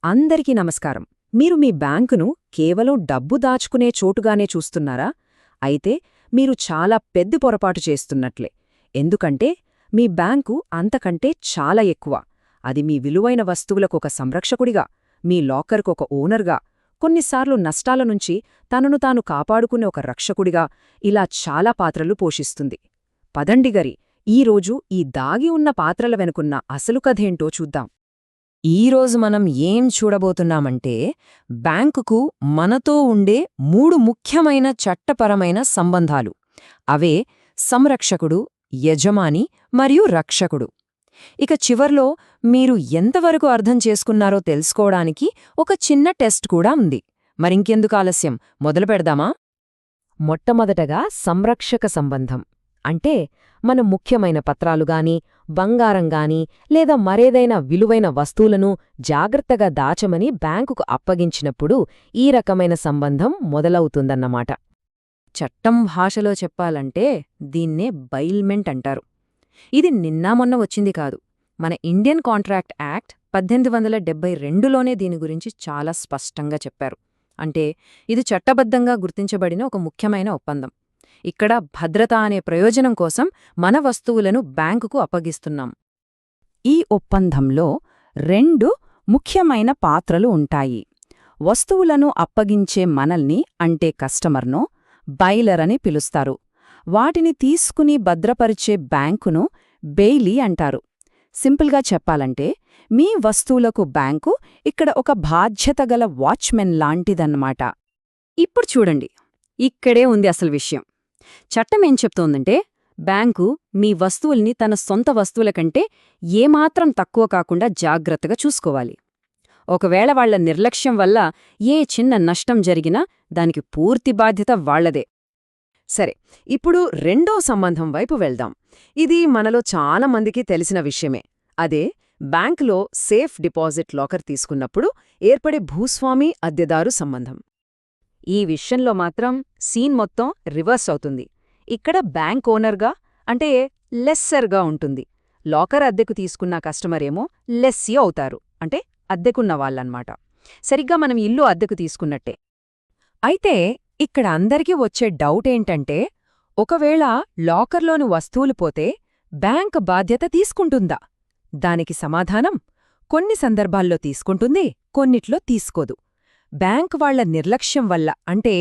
అందరికీ నమస్కారం. మీరు మీ బ్యాంకును కేవలం డబ్బు దాచుకునే చోటుగానే చూస్తున్నారా? అయితే మీరు చాలా పెద్ద పొరపాటు చేస్తున్నట్లే. ఎందుకంటే మీ బ్యాంకు అంతకంటే చాలా ఎక్కువ. అది మీ విలువైన వస్తువులకొక సంరక్షకుడిగా, మీ లాకర్కొక ఓనర్గా, కొన్నిసార్లు నష్టాల నుంచి తనను తాను కాపాడుకునే ఒక రక్షకుడిగా ఇలా చాలా పాత్రలు పోషిస్తుంది. పదండిగరి ఈరోజు ఈ దాగి ఉన్న పాత్రల వెనుకున్న అసలు కథేంటో చూద్దాం. ఈరోజు మనం ఏం చూడబోతున్నామంటే బ్యాంకుకు మనతో ఉండే 3 ముఖ్యమైన చట్టపరమైన సంబంధాలు. అవే సంరక్షకుడు, యజమాని మరియు రక్షకుడు. ఇక చివర్లో మీరు ఎంతవరకు అర్థం చేసుకున్నారో తెలుసుకోవడానికి ఒక చిన్న టెస్ట్ కూడా ఉంది. మరింకెందుకు ఆలస్యం, మొదలు పెడదామా? మొట్టమొదటగా సంరక్షక సంబంధం అంటే మన ముఖ్యమైన పత్రాలుగాని, బంగారంగాని లేదా మరేదైనా విలువైన వస్తువులను జాగ్రత్తగా దాచమని బ్యాంకుకు అప్పగించినప్పుడు ఈ రకమైన సంబంధం మొదలవుతుందన్నమాట. చట్టం భాషలో చెప్పాలంటే దీన్నే బైల్మెంట్ అంటారు. ఇది నిన్నామొన్న వచ్చింది కాదు. మన ఇండియన్ కాంట్రాక్ట్ యాక్ట్ 1872లోనే దీని గురించి చాలా స్పష్టంగా చెప్పారు. అంటే ఇది చట్టబద్ధంగా గుర్తించబడిన ఒక ముఖ్యమైన ఒప్పందం. ఇక్కడ భద్రత అనే ప్రయోజనం కోసం మన వస్తువులను బ్యాంకుకు అప్పగిస్తున్నాం. ఈ ఒప్పందంలో 2 ముఖ్యమైన పాత్రలు ఉంటాయి. వస్తువులను అప్పగించే మనల్ని అంటే కస్టమర్ను బైలర్ అని పిలుస్తారు. వాటిని తీసుకుని భద్రపరిచే బ్యాంకును బెయిలీ అంటారు. సింపుల్గా చెప్పాలంటే మీ వస్తువులకు బ్యాంకు ఇక్కడ ఒక బాధ్యతగల వాచ్మెన్ లాంటిదన్నమాట. ఇప్పుడు చూడండి, ఇక్కడే ఉంది అసలు విషయం. చట్టమేం చెప్తోందంటే బ్యాంకు మీ వస్తువుల్ని తన సొంత వస్తువుల కంటే ఏమాత్రం తక్కువ కాకుండా జాగ్రత్తగా చూసుకోవాలి. ఒకవేళ వాళ్ల నిర్లక్ష్యం వల్ల ఏ చిన్న నష్టం జరిగినా దానికి పూర్తి బాధ్యత వాళ్లదే. సరే, ఇప్పుడు రెండో సంబంధం వైపు వెళ్దాం. ఇది మనలో చాలా మందికి తెలిసిన విషయమే. అదే బ్యాంకులో సేఫ్ డిపాజిట్ లాకర్ తీసుకున్నప్పుడు ఏర్పడే భూస్వామి అద్దెదారు సంబంధం. ఈ విషయంలో మాత్రం సీన్ మొత్తం రివర్స్ అవుతుంది. ఇక్కడ బ్యాంక్ ఓనర్గా అంటే లెస్సర్గా ఉంటుంది. లాకర్ అద్దెకు తీసుకున్న కస్టమరేమో లెస్సీ అవుతారు, అంటే అద్దెకున్న వాళ్ళన్నమాట. సరిగ్గా మనం ఇల్లు అద్దెకు తీసుకున్నట్టే. అయితే ఇక్కడ అందరికీ వచ్చే డౌటేంటంటే ఒకవేళ లాకర్లోని వస్తువులు పోతే బ్యాంక్ బాధ్యత తీసుకుంటుందా? దానికి సమాధానం కొన్ని సందర్భాల్లో తీసుకుంటుంది, కొన్నిట్లో తీసుకోదు. బ్యాంక్ వాళ్ల నిర్లక్ష్యం వల్ల అంటే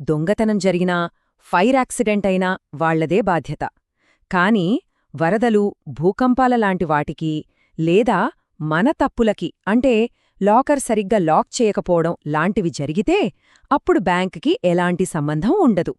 దొంగతనం జరిగినా, ఫైర్ యాక్సిడెంట్ అయినా వాళ్లదే బాధ్యత. కాని వరదలు, భూకంపాల లాంటి వాటికి లేదా మన తప్పులకి అంటే లాకర్ సరిగ్గా లాక్ చేయకపోవడం లాంటివి జరిగితే అప్పుడు బ్యాంకుకి ఎలాంటి సంబంధం ఉండదు.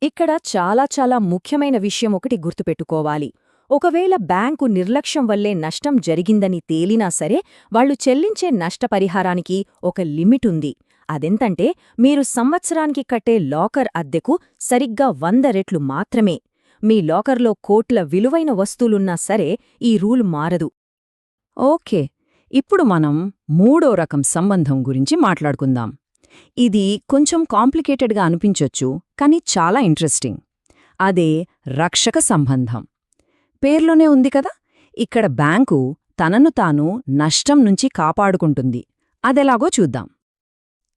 ఇక్కడ చాలా ముఖ్యమైన విషయం ఒకటి గుర్తుపెట్టుకోవాలి. ఒకవేళ బ్యాంకు నిర్లక్ష్యం వల్లే నష్టం జరిగిందని తేలినా సరే వాళ్లు చెల్లించే నష్టపరిహారానికి ఒక లిమిటుంది. అదెంతంటే మీరు సంవత్సరానికి కట్టే లాకర్ అద్దెకు సరిగ్గా 100 రెట్లు మాత్రమే. మీ లాకర్లో కోట్ల విలువైన వస్తువులున్నా సరే ఈ రూల్ మారదు. ఓకే, ఇప్పుడు మనం 3వ రకం సంబంధం గురించి మాట్లాడుకుందాం. ఇది కొంచెం కాంప్లికేటెడ్గా అనిపించొచ్చు, కానీ చాలా ఇంట్రెస్టింగ్. అదే రక్షక సంబంధం. పేర్లోనే ఉంది కదా, ఇక్కడ బ్యాంకు తనను తాను నష్టం నుంచి కాపాడుకుంటుంది. అదెలాగో చూద్దాం.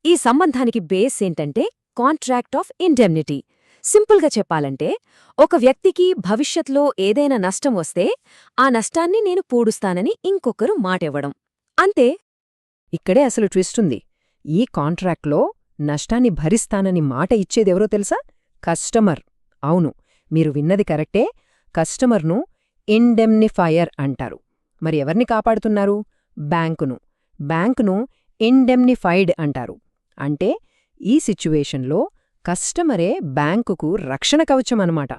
ఈ సంబంధానికి బేస్ ఏంటంటే కాంట్రాక్ట్ ఆఫ్ ఇండెమ్నిటీ. సింపుల్గా చెప్పాలంటే ఒక వ్యక్తికి భవిష్యత్లో ఏదైనా నష్టం వస్తే ఆ నష్టాన్ని నేను పూడుస్తానని ఇంకొకరు మాటివ్వడం అంతే. ఇక్కడే అసలు ట్విస్టుంది. ఈ కాంట్రాక్ట్లో నష్టాన్ని భరిస్తానని మాట ఇచ్చేదెవరో తెలుసా? కస్టమర్. అవును, మీరు విన్నది కరెక్టే. కస్టమర్ను ఇండెమ్నిఫయర్ అంటారు. మరి ఎవరిని కాపాడుతున్నారు? బ్యాంకును ఇండెమ్నిఫైడ్ అంటారు. అంటే ఈ సిచ్యువేషన్లో కస్టమరే బ్యాంకుకు రక్షణ కవచమన్నమాట.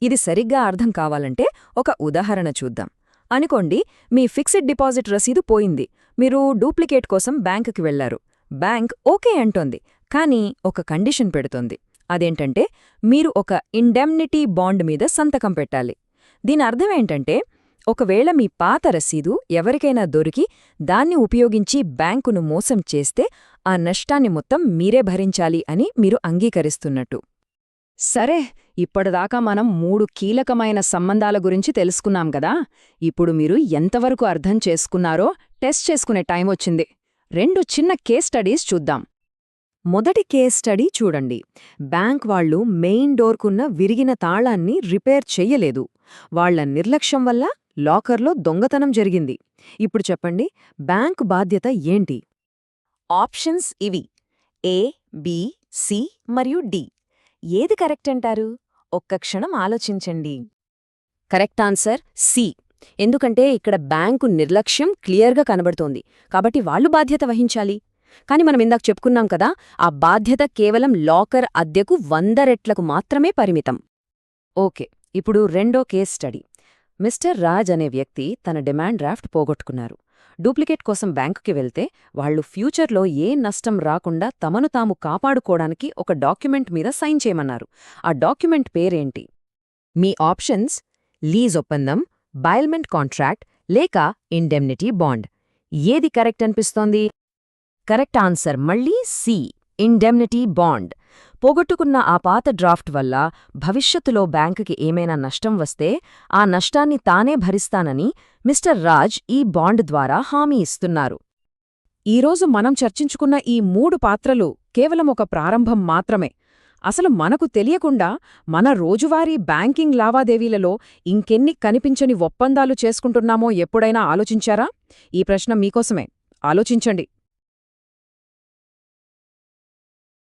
ఇది సరిగ్గా అర్థం కావాలంటే ఒక ఉదాహరణ చూద్దాం. అనుకోండి, మీ ఫిక్స్డ్ డిపాజిట్ రసీదు పోయింది. మీరు డూప్లికేట్ కోసం బ్యాంకుకి వెళ్లారు. బ్యాంక్ ఓకే అంటోంది, కానీ ఒక కండిషన్ పెడుతోంది. అదేంటంటే మీరు ఒక ఇండెమ్నిటీ బాండ్ మీద సంతకం పెట్టాలి. దీని అర్థమేంటంటే ఒకవేళ మీ పాత రసీదు ఎవరికైనా దొరికి దాన్ని ఉపయోగించి బ్యాంకును మోసం చేస్తే ఆ నష్టాన్ని మొత్తం మీరే భరించాలి అని మీరు అంగీకరిస్తున్నట్టు. సరే, ఇప్పటిదాకా మనం 3 కీలకమైన సంబంధాల గురించి తెలుసుకున్నాం గదా. ఇప్పుడు మీరు ఎంతవరకు అర్థం చేసుకున్నారో టెస్ట్ చేసుకునే టైం వచ్చింది. 2 చిన్న కేస్ స్టడీస్ చూద్దాం. మొదటి కేస్ స్టడీ చూడండి. బ్యాంక్ వాళ్ళు మెయిన్ డోర్కున్న విరిగిన తాళాన్ని రిపేర్ చెయ్యలేదు. వాళ్ల నిర్లక్ష్యం వల్ల లాకర్లో దొంగతనం జరిగింది. ఇప్పుడు చెప్పండి, బ్యాంకు బాధ్యత ఏంటి? ఆప్షన్స్ ఇవి: ఏ, బి, సి మరియు డి. ఏది కరెక్ట్ అంటారు? ఒక్క క్షణం ఆలోచించండి. Correct answer C. ఎందుకంటే ఇక్కడ బ్యాంకు నిర్లక్ష్యం క్లియర్గా కనబడుతోంది, కాబట్టి వాళ్ళు బాధ్యత వహించాలి. కాని మనం ఇందాక చెప్పుకున్నాం కదా, ఆ బాధ్యత కేవలం లాకర్ అద్దెకు 100 రెట్లకు మాత్రమే పరిమితం. ఓకే, ఇప్పుడు రెండో కేస్ స్టడీ. మిస్టర్ రాజ్ అనే వ్యక్తి తన డిమాండ్ డ్రాఫ్ట్ పోగొట్టుకున్నారు. డూప్లికేట్ కోసం బ్యాంకుకి వెళ్తే వాళ్లు ఫ్యూచర్లో ఏ నష్టం రాకుండా తమను తాము కాపాడుకోవడానికి ఒక డాక్యుమెంట్ మీద సైన్ చేయమన్నారు. ఆ డాక్యుమెంట్ పేరేంటి? మీ ఆప్షన్స్: లీజ్ ఒప్పందం, బైల్మెంట్ కాంట్రాక్ట్ లేక ఇండెమ్నిటీ బాండ్. ఏది కరెక్ట్ అనిపిస్తోంది? కరెక్ట్ ఆన్సర్ మళ్ళీ సి, ఇండెమ్నిటీ బాండ్. పోగొట్టుకున్న ఆ పాత డ్రాఫ్ట్ వల్ల భవిష్యత్తులో బ్యాంకుకి ఏమైనా నష్టం వస్తే ఆ నష్టాన్ని తానే భరిస్తానని మిస్టర్ రాజ్ ఈ బాండ్ ద్వారా హామీ ఇస్తున్నారు. ఈరోజు మనం చర్చించుకున్న ఈ 3 పాత్రలు కేవలం ఒక ప్రారంభం మాత్రమే. అసలు మనకు తెలియకుండా మన రోజువారీ బ్యాంకింగ్ లావాదేవీలలో ఇంకెన్ని కనిపించని ఒప్పందాలు చేసుకుంటున్నామో ఎప్పుడైనా ఆలోచించారా? ఈ ప్రశ్న మీకోసమే. ఆలోచించండి.